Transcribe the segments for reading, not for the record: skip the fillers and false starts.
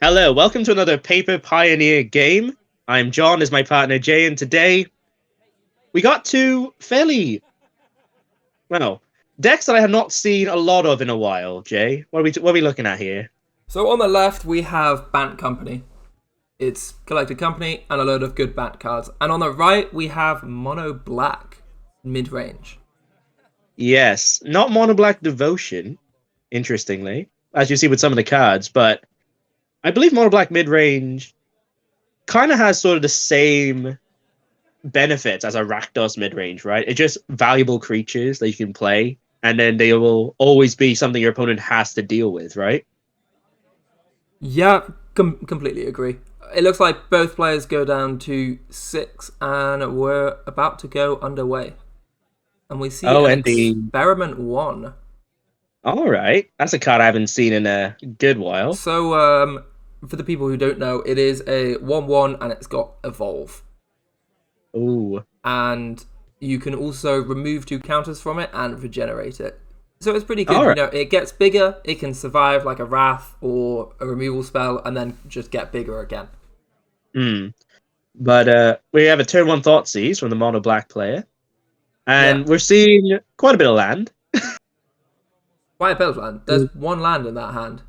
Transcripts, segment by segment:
Hello, welcome to another Paper Pioneer game. I'm John, as my partner Jay, and today we got two well, decks that I have not seen a lot of in a while. Jay, what are we looking at here? So on the left we have Bant Company. It's collected company and a load of good Bant cards. And on the right we have Mono Black mid-range. Yes, not Mono Black Devotion, interestingly, as you see with some of the cards, but I believe Mono Black mid-range kind of has sort of the same benefits as a Rakdos mid-range, right? It's just valuable creatures that you can play, and then they will always be something your opponent has to deal with, right? Yeah, completely agree. It looks like both players go down to 6 and we're about to go underway. And we see Experiment 1. All right. That's a card I haven't seen in a good while. So, for the people who don't know, it is a 1/1 and it's got Evolve. Ooh. And you can also remove 2 counters from it and regenerate it. So it's pretty good. Right. You know, it gets bigger, it can survive like a Wrath or a removal spell, and then just get bigger again. But we have a turn 1 Thoughtseize from the Mono Black player. And Yeah. we're seeing quite a bit of land. Quite a bit of land. There's 1 land in that hand.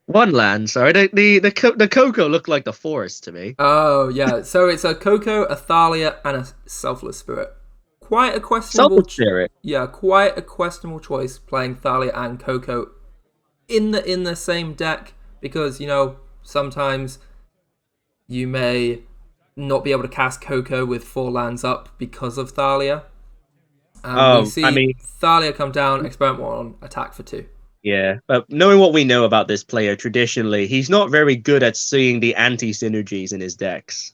1 land, sorry. The Coco looked like the forest to me. Oh, yeah. So it's a Coco, a Thalia, and a Selfless Spirit. Quite a questionable Spirit. Yeah, quite a questionable choice playing Thalia and Coco in the same deck, because, you know, sometimes you may not be able to cast Coco with 4 lands up because of Thalia. And we see Thalia come down, Experiment 1, attack for 2. Yeah, but knowing what we know about this player traditionally, he's not very good at seeing the anti-synergies in his decks.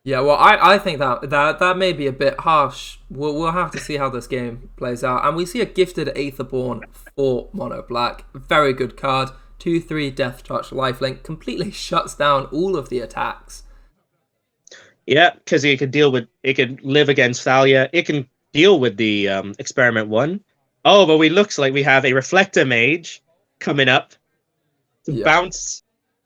Yeah, well, I think that may be a bit harsh. We'll have to see how this game plays out. And we see a gifted Aetherborn for Mono Black. Very good card. 2/3 Death Touch Lifelink. Completely shuts down all of the attacks. Yeah, because it can live against Thalia. It can deal with the Experiment 1. Oh, but looks like we have a Reflector Mage coming up to bounce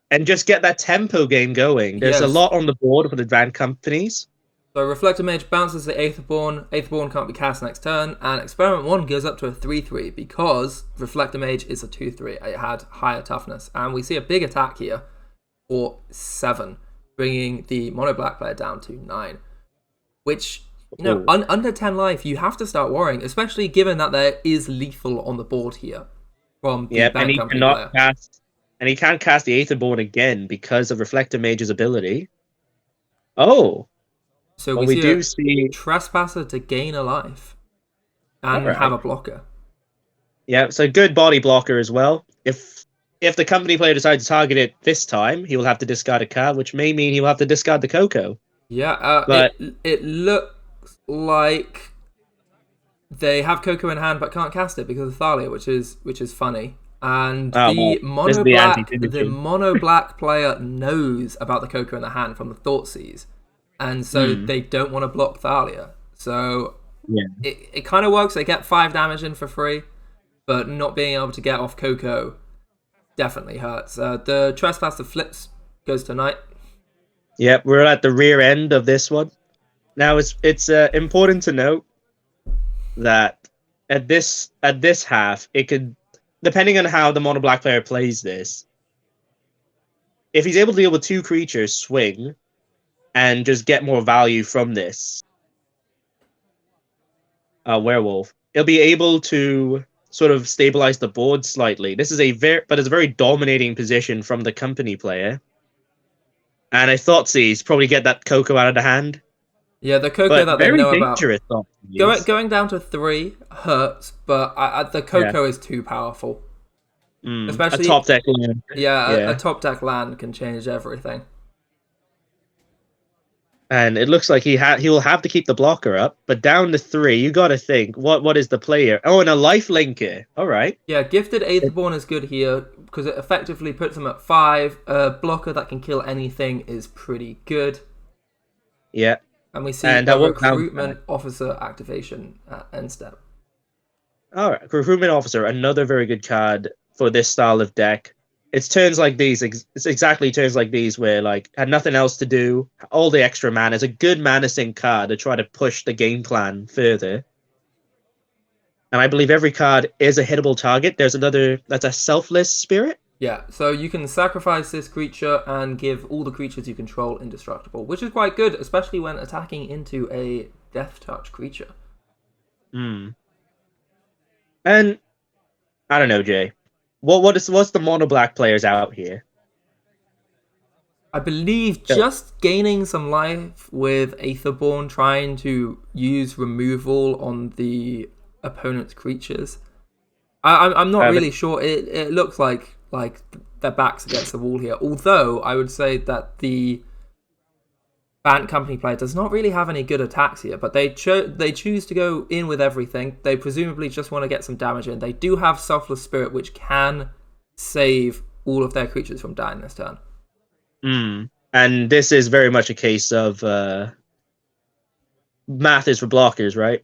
and just get that tempo game going. There's a lot on the board for the Bant companies. So Reflector Mage bounces the Aetherborn. Aetherborn can't be cast next turn, and Experiment 1 goes up to a 3/3 because Reflector Mage is a 2/3. It had higher toughness. And we see a big attack here for 7, bringing the Mono Black player down to 9. Which, you know, under 10 life, you have to start worrying, especially given that there is lethal on the board here from the Bant company player. And he can't cast the Aetherborn again because of Reflector Mage's ability. Oh. So we see Trespasser to gain a life and have a blocker. Yeah, so good body blocker as well. If the company player decides to target it this time, he will have to discard a card, which may mean he will have to discard the Coco. Yeah, but it looks like they have Coco in hand but can't cast it because of Thalia, which is funny. And the Mono Black player knows about the Coco in the hand from the Thoughtseize, and so they don't want to block Thalia. So it kind of works. They get 5 damage in for free, but not being able to get off Coco definitely hurts. The Trespasser flips goes to Knight. Yep, we're at the rear end of this one. Now it's important to note that at this half, it could, depending on how the Mono Black player plays this, if he's able to deal with 2 creatures, swing, and just get more value from this werewolf, he'll be able to sort of stabilize the board slightly. This is it's a very dominating position from the company player. And I thought he's probably get that Coco out of the hand. Yeah, the Coco that they know about. Going down to 3 hurts, but the Coco is too powerful. Especially a top deck land. A top deck land can change everything. And it looks like he will have to keep the blocker up, but down to 3, you got to think what is the player? Oh, and a life linker. All right. Yeah, gifted Aetherborn is good here because it effectively puts him at 5. A blocker that can kill anything is pretty good. Yeah. And we see a recruitment officer activation at end step. All right, recruitment officer, another very good card for this style of deck. it's turns like these. It's exactly turns like these where like had nothing else to do. All the extra mana. It's a good mana sink card to try to push the game plan further. And I believe every card is a hittable target. There's another that's a selfless spirit. Yeah, so you can sacrifice this creature and give all the creatures you control indestructible, which is quite good, especially when attacking into a Death Touch creature. Hmm. And I don't know, Jay. What's the mono black players out here? I believe just gaining some life with Aetherborn, trying to use removal on the opponent's creatures. I'm not really sure. It looks like their backs against the wall here. Although I would say that the Bant company player does not really have any good attacks here, but they choose to go in with everything. They presumably just want to get some damage in. They do have Selfless Spirit, which can save all of their creatures from dying this turn. And this is very much a case of math is for blockers, right?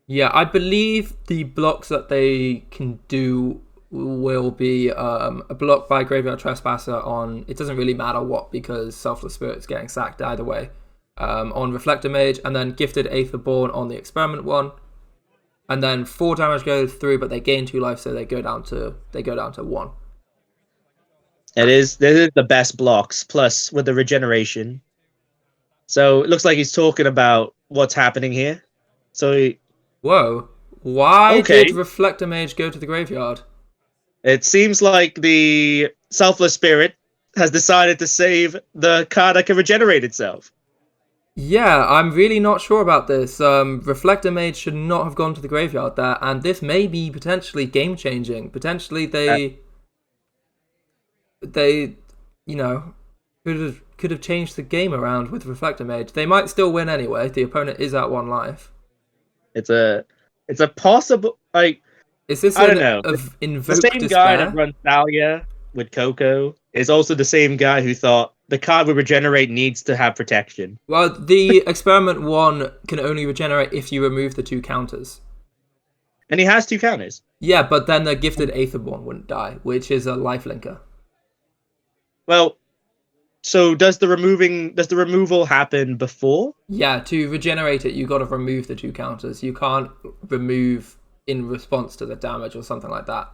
Yeah, I believe the blocks that they can do will be a block by Graveyard Trespasser on, it doesn't really matter what, because Selfless Spirit's getting sacked either way, on Reflector Mage, and then Gifted Aetherborn on the Experiment one, and then 4 damage goes through, but they gain 2 life, so they go down to 1. This is the best blocks, plus with the regeneration. So it looks like he's talking about what's happening here. So whoa, why did Reflector Mage go to the graveyard? It seems like the Selfless Spirit has decided to save the card that can regenerate itself. Yeah, I'm really not sure about this. Reflector Mage should not have gone to the graveyard there, and this may be potentially game-changing. Potentially they you know, could have changed the game around with Reflector Mage. They might still win anyway. The opponent is at 1 life. It's a possible, like, is this I don't know. The same despair? Guy that runs Thalia with Coco is also the same guy who thought the card with regenerate needs to have protection. Well, the Experiment 1 can only regenerate if you remove the 2 counters. And he has 2 counters. Yeah, but then the Gifted Aetherborn wouldn't die, which is a lifelinker. Well, so does the removal happen before? Yeah, to regenerate it, you got to remove the 2 counters. You can't remove in response to the damage or something like that.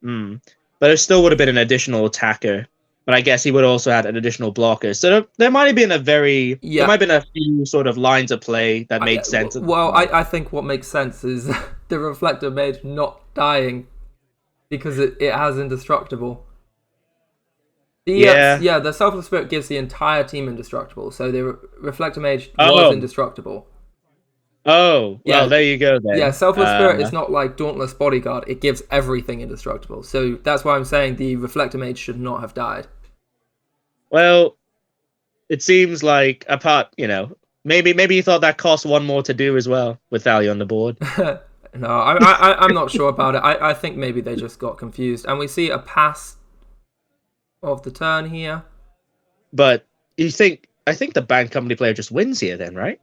But it still would have been an additional attacker. But I guess he would also have an additional blocker. So there might have been there might have been a few sort of lines of play that made sense. Well, I think what makes sense is the Reflector Mage not dying because it has indestructible. The Selfless Spirit gives the entire team indestructible, so the Reflector Mage was indestructible. Oh, well, there you go then. Yeah, Selfless Spirit is not like Dauntless Bodyguard. It gives everything indestructible. So that's why I'm saying the Reflector Mage should not have died. Well, it seems like maybe you thought that cost 1 more to do as well with Thalia on the board. No, I'm not sure about it. I think maybe they just got confused. And we see a pass of the turn here. But I think the Bant company player just wins here then, right?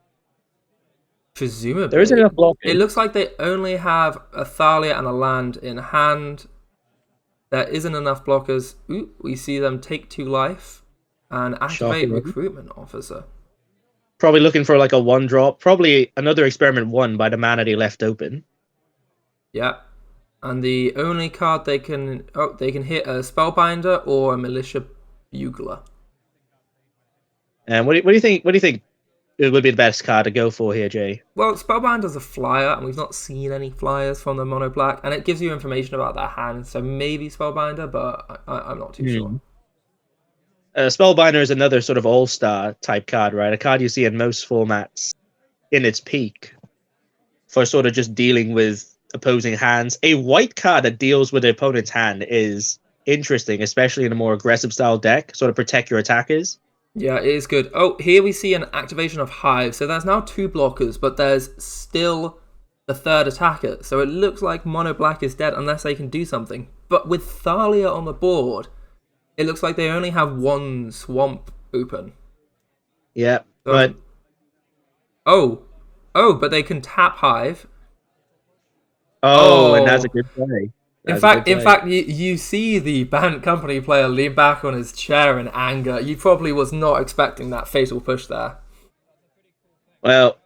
Presumably. There isn't enough blocking. It looks like they only have a Thalia and a land in hand. There isn't enough blockers. Ooh, we see them take 2 life and activate Recruitment Officer. Probably looking for like a 1-drop. Probably another Experiment 1 by the mana they left open. Yeah. And the only card they can hit a Spellbinder or a Militia Bugler. And what do you think? What do you think it would be the best card to go for here, Jay? Well, Spellbinder's a flyer, and we've not seen any flyers from the mono black, and it gives you information about their hand. So maybe Spellbinder, but I'm not too sure. Spellbinder is another sort of all-star type card, right? A card you see in most formats in its peak for sort of just dealing with opposing hands. A white card that deals with the opponent's hand is interesting, especially in a more aggressive style deck, sort of protect your attackers. Yeah, it is good. Oh, here we see an activation of Hive. So there's now 2 blockers, but there's still the 3rd attacker. So it looks like mono black is dead unless they can do something. But with Thalia on the board, it looks like they only have 1 swamp open. Yeah, but... but they can tap Hive. And that's a good play. In fact, you see the Bant company player lean back on his chair in anger. You probably was not expecting that fatal push there. Well,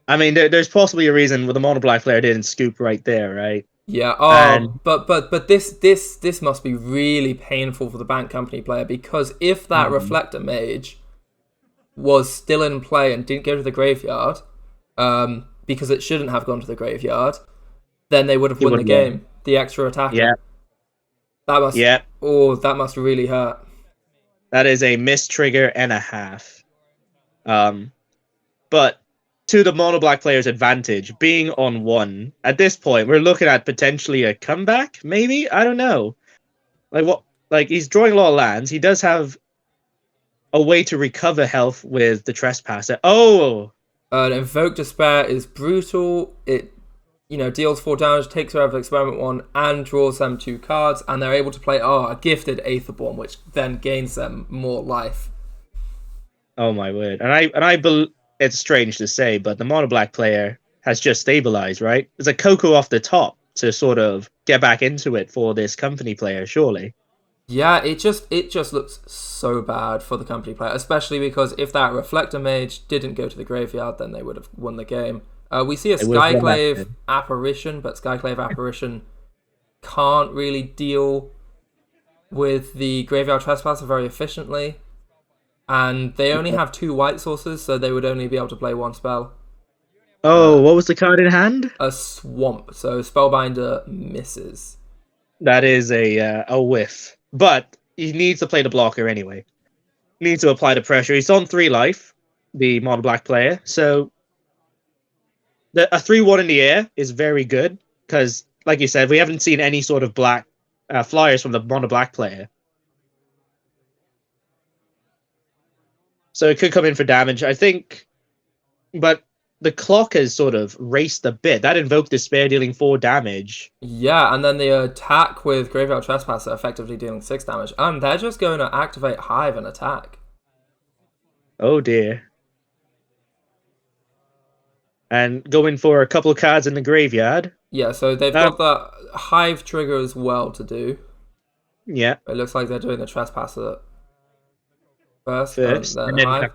I mean, there's possibly a reason why the mono black player didn't scoop right there, right? Yeah. Oh, but this must be really painful for the Bant company player, because if that reflector mage was still in play and didn't go to the graveyard, because it shouldn't have gone to the graveyard, then they would have won the game. The extra attacker. Yeah. That must really hurt. That is a missed trigger and a half. But to the mono black player's advantage, being on 1 at this point, we're looking at potentially a comeback. Maybe, I don't know. Like he's drawing a lot of lands. He does have a way to recover health with the Trespasser. Invoke Despair is brutal. It deals 4 damage, takes her out of Experiment 1, and draws them 2 cards, and they're able to play a gifted Aetherborn, which then gains them more life. Oh my word! And it's strange to say, but the mono black player has just stabilized, right? There's a Coco off the top to sort of get back into it for this company player, surely. Yeah, it just looks so bad for the company player, especially because if that Reflector Mage didn't go to the graveyard, then they would have won the game. We see a Skyclave Apparition, but Skyclave Apparition can't really deal with the Graveyard Trespasser very efficiently. And they only have 2 white sources, so they would only be able to play 1 spell. What was the card in hand? A Swamp, so Spellbinder misses. That is a whiff. But he needs to play the blocker anyway. He needs to apply the pressure. He's on 3 life, the mono black player, so a 3/1 in the air is very good, because, like you said, we haven't seen any sort of black flyers from the mono black player. So it could come in for damage, I think. But the clock has sort of raced a bit. That Invoke Despair dealing 4 damage. Yeah, and then the attack with Graveyard Trespasser effectively dealing 6 damage. And they're just going to activate Hive and attack. Oh dear. And going for a couple of cards in the graveyard. Yeah, so they've got the Hive trigger as well to do. Yeah. It looks like they're doing the Trespasser first and then Hive.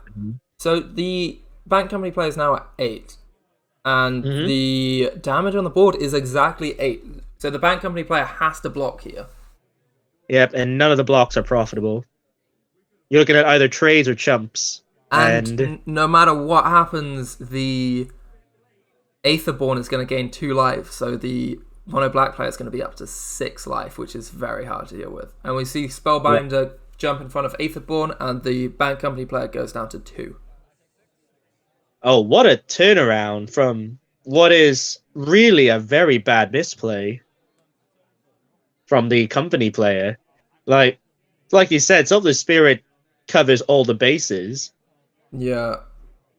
So the Bank Company player is now at 8. And the damage on the board is exactly 8. So the Bank Company player has to block here. Yep, and none of the blocks are profitable. You're looking at either trades or chumps. And no matter what happens, the Aetherborn is going to gain 2 life, so the mono black player is going to be up to 6 life, which is very hard to deal with. And we see Spellbinder jump in front of Aetherborn, and the Bank Company player goes down to 2. Oh, what a turnaround from what is really a very bad misplay from the company player. Like you said, Selfless Spirit covers all the bases. Yeah.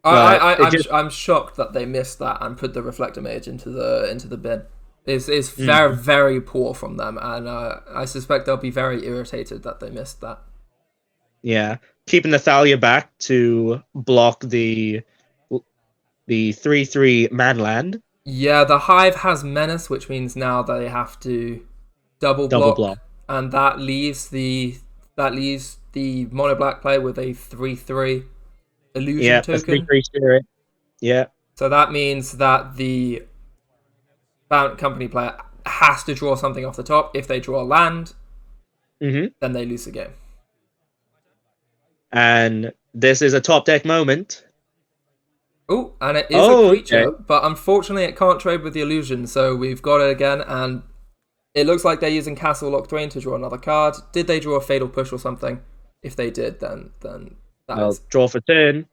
I'm shocked that they missed that and put the Reflector Mage into the bin. It's very, very poor from them, and I suspect they'll be very irritated that they missed that. Yeah, keeping the Thalia back to block the 3/3 Manland. Yeah, the Hive has Menace, which means now they have to double block. And that leaves the mono black player with a 3/3 illusion token. 3/3 spirit. Yeah. So that means that the Bant Company player has to draw something off the top. If they draw land, then they lose the game. And this is a top deck moment. Oh, and it is a creature, but unfortunately it can't trade with the illusion, so we've got it again, and it looks like they're using Castle Lock Thwain to draw another card. Did they draw a Fatal Push or something? If they did, then that's... Draw for turn.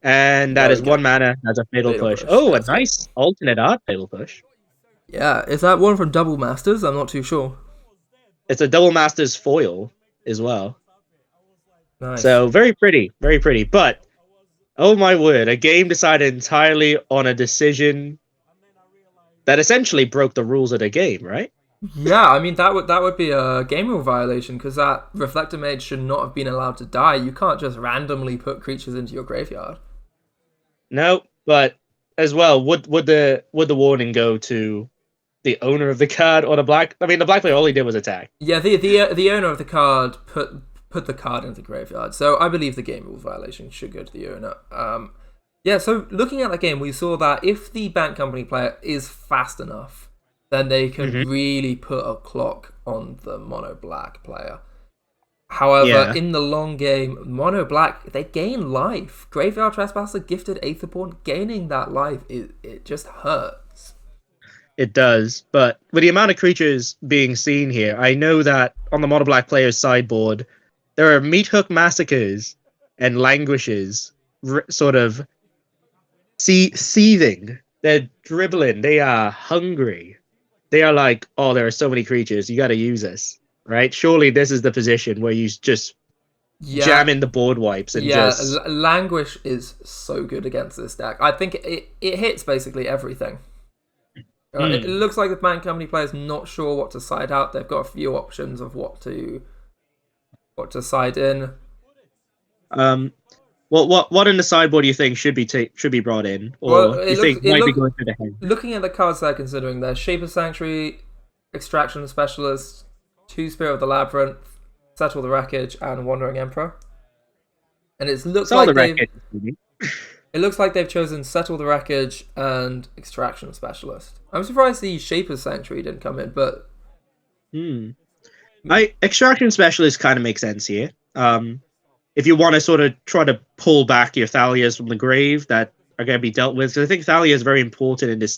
And that is 1 mana as a Fatal Push. Oh, a nice alternate art Fatal Push. Yeah, is that one from Double Masters? I'm not too sure. It's a Double Masters foil as well. Nice. So very pretty, very pretty. But, oh my word, a game decided entirely on a decision that essentially broke the rules of the game, right? Yeah, I mean, that would be a game rule violation, because that Reflector Mage should not have been allowed to die. You can't just randomly put creatures into your graveyard. No, but as well, would the warning go to the owner of the card or the black. I mean, the black player all he did was attack. Yeah, the owner of the card put the card into the graveyard. So I believe the game rules violation should go to the owner. Yeah. So looking at the game, we saw that if the Bant Company player is fast enough, then they can really put a clock on the mono black player. However, in the long game, mono black, they gain life. Graveyard Trespasser, Gifted Aetherborn, gaining that life, it just hurts. It does, but with the amount of creatures being seen here, I know that on the mono black player's sideboard, there are Meat Hook Massacres and Languishes sort of seething. They're dribbling. They are hungry. They are like, oh, there are so many creatures. You got to use us. Right? Surely this is the position where you just jam in the board wipes and just... Languish is so good against this deck. I think it hits basically everything. It looks like the Bant Company player's not sure what to side out. They've got a few options of what to side in. What in the sideboard do you think should be brought in, or you think might be going through the head? Looking at the cards they're considering, there's Shape of Sanctuary, Extraction Specialist, 2 Spirit of the Labyrinth, Settle the Wreckage, and Wandering Emperor. And it looks like they've chosen Settle the Wreckage and Extraction Specialist. I'm surprised the Shape of Sanctuary didn't come in, but Extraction Specialist kind of makes sense here. If you want to sort of try to pull back your Thalias from the grave that are going to be dealt with, so I think Thalia is very important in this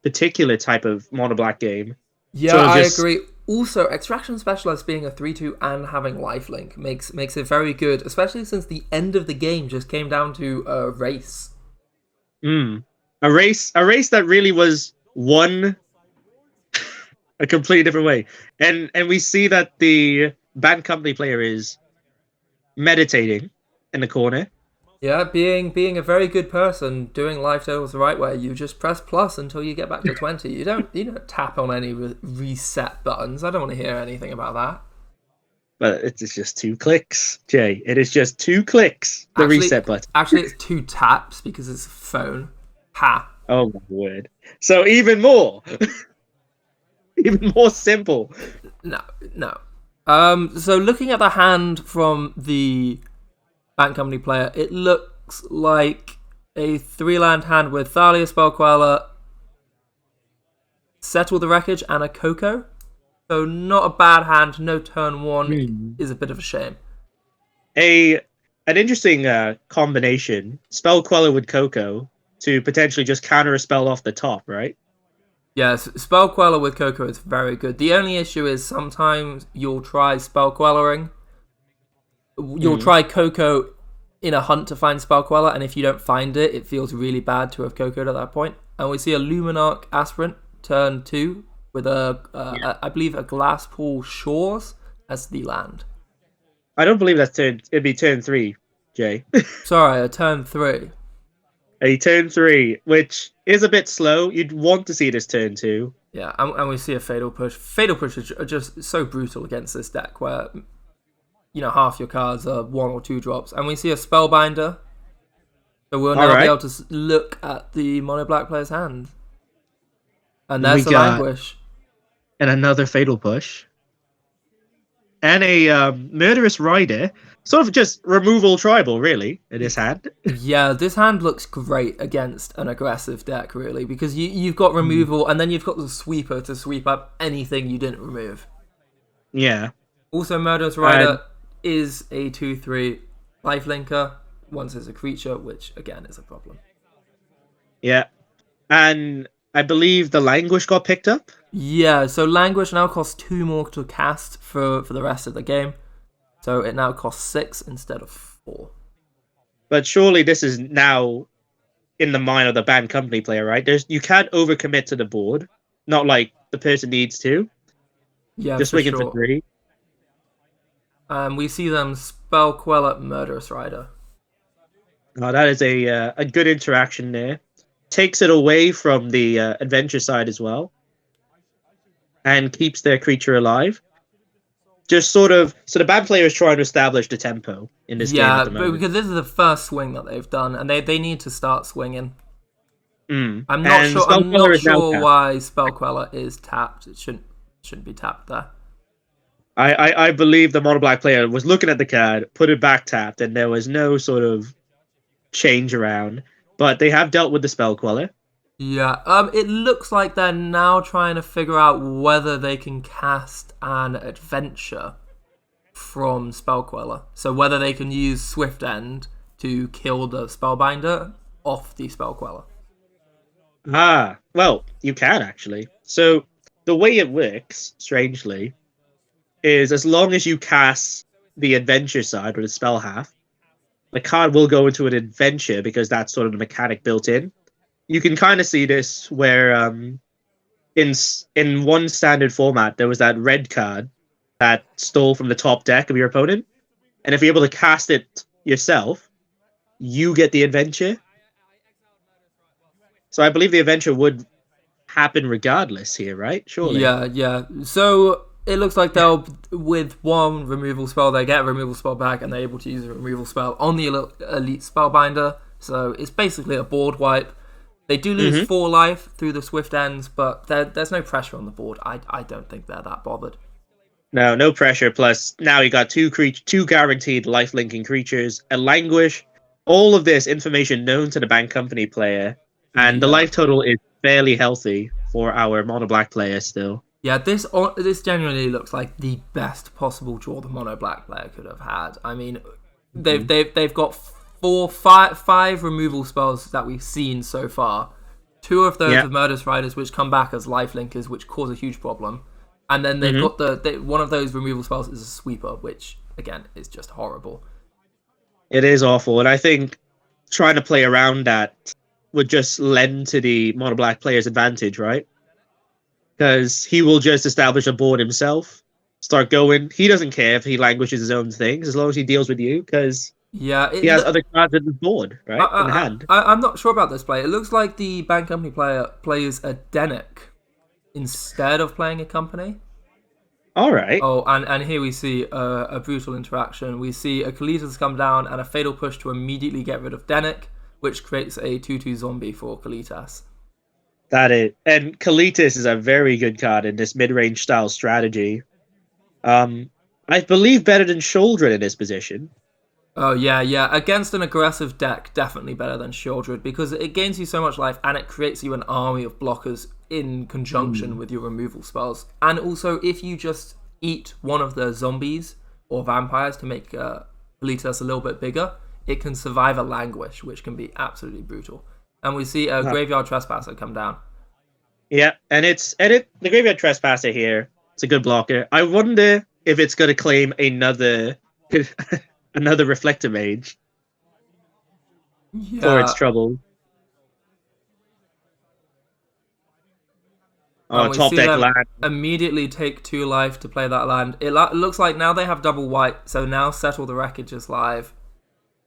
particular type of mono black game. Yeah, I agree. Also, Extraction Specialist being a 3/2 and having lifelink makes it very good, especially since the end of the game just came down to a race. A race that really was won a completely different way. And we see that the Bant Company player is meditating in the corner. Yeah, being a very good person, doing life totals the right way. You just press plus until you get back to 20. You don't tap on any reset buttons. I don't want to hear anything about that. But it's just 2 clicks, Jay. It is just 2 clicks. Reset button. Actually, it's 2 taps because it's a phone. Ha. Oh my word! So even more, even more simple. No. So looking at the hand from the Bant Company player, it looks like a 3-land hand with Thalia, Spellqueller, Settle the Wreckage, and a Coco. So not a bad hand. No turn 1 is a bit of a shame. An interesting combination: Spellqueller with Coco to potentially just counter a spell off the top, right? Yes, Spellqueller with Coco is very good. The only issue is sometimes you'll try Spellquellering. You'll try Coco in a hunt to find Spellqueller, and if you don't find it, it feels really bad to have Coco'd at that point. And we see a Luminarch Aspirant, turn 2, with I believe a Glasspool Shores as the land. I don't believe that's it'd be turn 3, Jay. Sorry, a turn 3. A turn 3, which is a bit slow. You'd want to see this turn 2. Yeah, and we see a Fatal Push. Fatal Push are just so brutal against this deck where, half your cards are 1 or 2 drops. And we see a Spellbinder. So we'll now be able to look at the mono black player's hand. And there's the Languish. And another Fatal Push. And a Murderous Rider. Sort of just removal tribal, really, in his hand. Yeah, this hand looks great against an aggressive deck, really, because you've got removal, and then you've got the Sweeper to sweep up anything you didn't remove. Yeah. Also, Murderous Rider is a 2/3 lifelinker, once as a creature, which, again, is a problem. Yeah. And I believe the Languish got picked up? Yeah, so Languish now costs 2 more to cast for the rest of the game. So it now costs 6 instead of 4. But surely this is now in the mind of the Bant Company player, right? You can't overcommit to the board. Not like the person needs to. Yeah, just swinging for 3. We see them Spellqueller Murderous Rider. Oh, that is a good interaction there. Takes it away from the adventure side as well. And keeps their creature alive. Just sort of, so the Bant player is trying to establish the tempo in this game at the moment. Yeah, because this is the first swing that they've done, and they need to start swinging. I'm not And sure. Spell I'm Queller not is now sure tapped. why Spell Queller is tapped. It shouldn't be tapped there. I believe the mono black player was looking at the card, put it back tapped, and there was no sort of change around. But they have dealt with the Spell Queller. Yeah. It looks like they're now trying to figure out whether they can cast an adventure from Spell Queller. So whether they can use Swift End to kill the Spellbinder off the Spell Queller. Ah, well, you can actually. So the way it works, strangely, is as long as you cast the adventure side or the spell half, the card will go into an adventure because that's sort of the mechanic built in. You can kind of see this where in one standard format there was that red card that stole from the top deck of your opponent, and if you're able to cast it yourself, you get the adventure. So I believe the adventure would happen regardless here, right? Surely. Yeah. So it looks like they'll, with one removal spell, they get a removal spell back and they're able to use a removal spell on the elite spellbinder. So it's basically a board wipe. They do lose 4 life through the Swift Ends, but there's no pressure on the board. I don't think they're that bothered. No pressure. Plus, now you got two guaranteed life-linking creatures, a languish. All of this information known to the bank company player, and the life total is fairly healthy for our mono black player still. Yeah, this genuinely looks like the best possible draw the mono black player could have had. I mean, they've got five removal spells that we've seen so far. 2 of those are Murderous Riders, which come back as life linkers, which cause a huge problem. And then they've got one of those removal spells is a sweeper, which again is just horrible. It is awful, and I think trying to play around that would just lend to the mono black player's advantage, right? Because he will just establish a board himself, start going. He doesn't care if he languishes his own things as long as he deals with you, because he has other cards in the board, right? In hand. I'm not sure about this play. It looks like the bank company player plays a Denic instead of playing a company. All right. Oh, and here we see a brutal interaction. We see a Kalitas come down and a Fatal Push to immediately get rid of Denic, which creates a 2/2 zombie for Kalitas. That is, and Kalitas is a very good card in this mid-range style strategy. I believe better than Shouldred in this position. Oh yeah. Against an aggressive deck, definitely better than Shieldred because it gains you so much life and it creates you an army of blockers in conjunction with your removal spells. And also, if you just eat one of the zombies or vampires to make Kalitas a little bit bigger, it can survive a Languish, which can be absolutely brutal. And we see a Graveyard Trespasser come down. Yeah, and the Graveyard Trespasser here. It's a good blocker. I wonder if it's going to claim another Reflector Mage for its trouble. Oh, top deck land. Immediately take 2 life to play that land. It looks like now they have double white, so now Settle the Wreckage is live.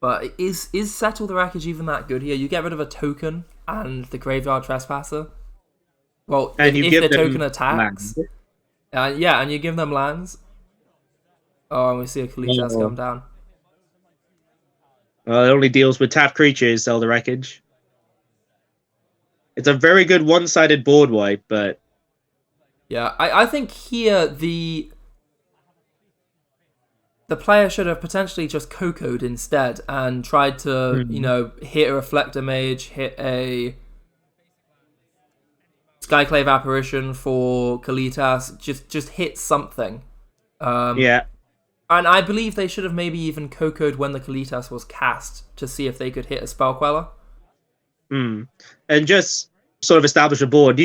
But is Settle the Wreckage even that good here? You get rid of a token and the Graveyard Trespasser. Well, and if the token attacks. And you give them lands. Oh, and we see a Kalitas come down. Well, it only deals with tapped creatures, Sell the Wreckage. It's a very good one-sided board wipe, but... Yeah, I think here the player should have potentially just Coco'd instead and tried to, hit a Reflector Mage, hit a Skyclave Apparition for Kalitas, just hit something. Yeah. And I believe they should have maybe even Coco'd when the Kalitas was cast to see if they could hit a Spell Queller. And just sort of establish a board.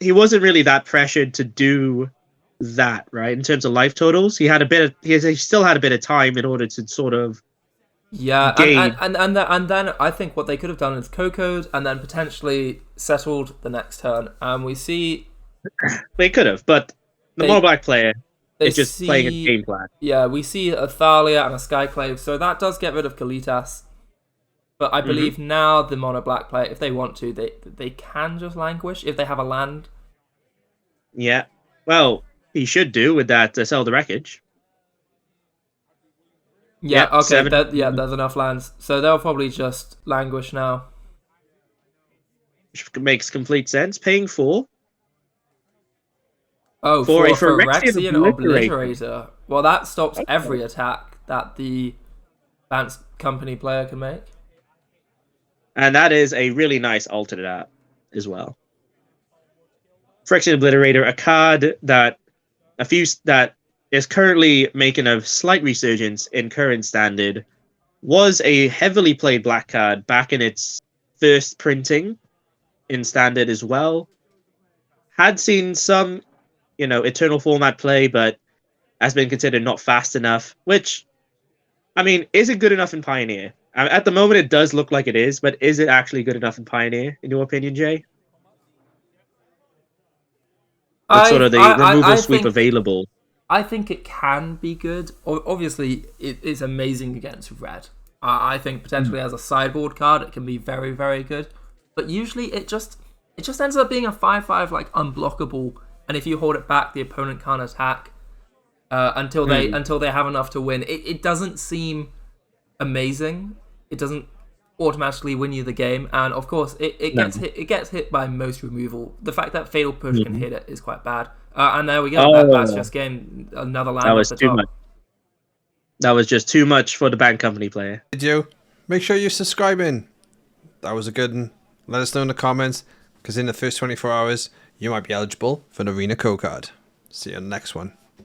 He wasn't really that pressured to do that, right? In terms of life totals, he still had a bit of time in order to sort of and then I think what they could have done is Coco'd and then potentially settled the next turn. And we see they could have, but the mono black player is just playing a game plan. Yeah, we see a Thalia and a Skyclave, so that does get rid of Kalitas. But I believe now the mono black player, if they want to, they can just Languish if they have a land. Yeah, well, he should do with that Sell the Wreckage. Yeah, okay, there's enough lands. So they'll probably just Languish now. which makes complete sense. Paying for for a Phyrexian Obliterator. Obliterator. Well, that stops every attack that the Bant company player can make. And that is a really nice alternate art as well. Phyrexian Obliterator, a card that is currently making a slight resurgence in current standard, was a heavily played black card back in its first printing in standard as well. Had seen some, eternal format play, but has been considered not fast enough, which, I mean, is it good enough in Pioneer? At the moment, it does look like it is, but is it actually good enough in Pioneer, in your opinion, Jay? With sort of the removal sweep available. I think it can be good. Obviously, it is amazing against red. I think potentially as a sideboard card, it can be very, very good. But usually, it just ends up being a 5/5 like unblockable, and if you hold it back, the opponent can't attack until they have enough to win. It doesn't seem amazing. It doesn't automatically win you the game, and of course, it gets hit by most removal. The fact that Fatal Push can hit it is quite bad. And there we go. That's just game another land. That was too much. That was just too much for the Bant company player. Did you? Make sure you're subscribing. That was a good one. Let us know in the comments, because in the first 24 hours, you might be eligible for an Arena Code card. See you on the next one.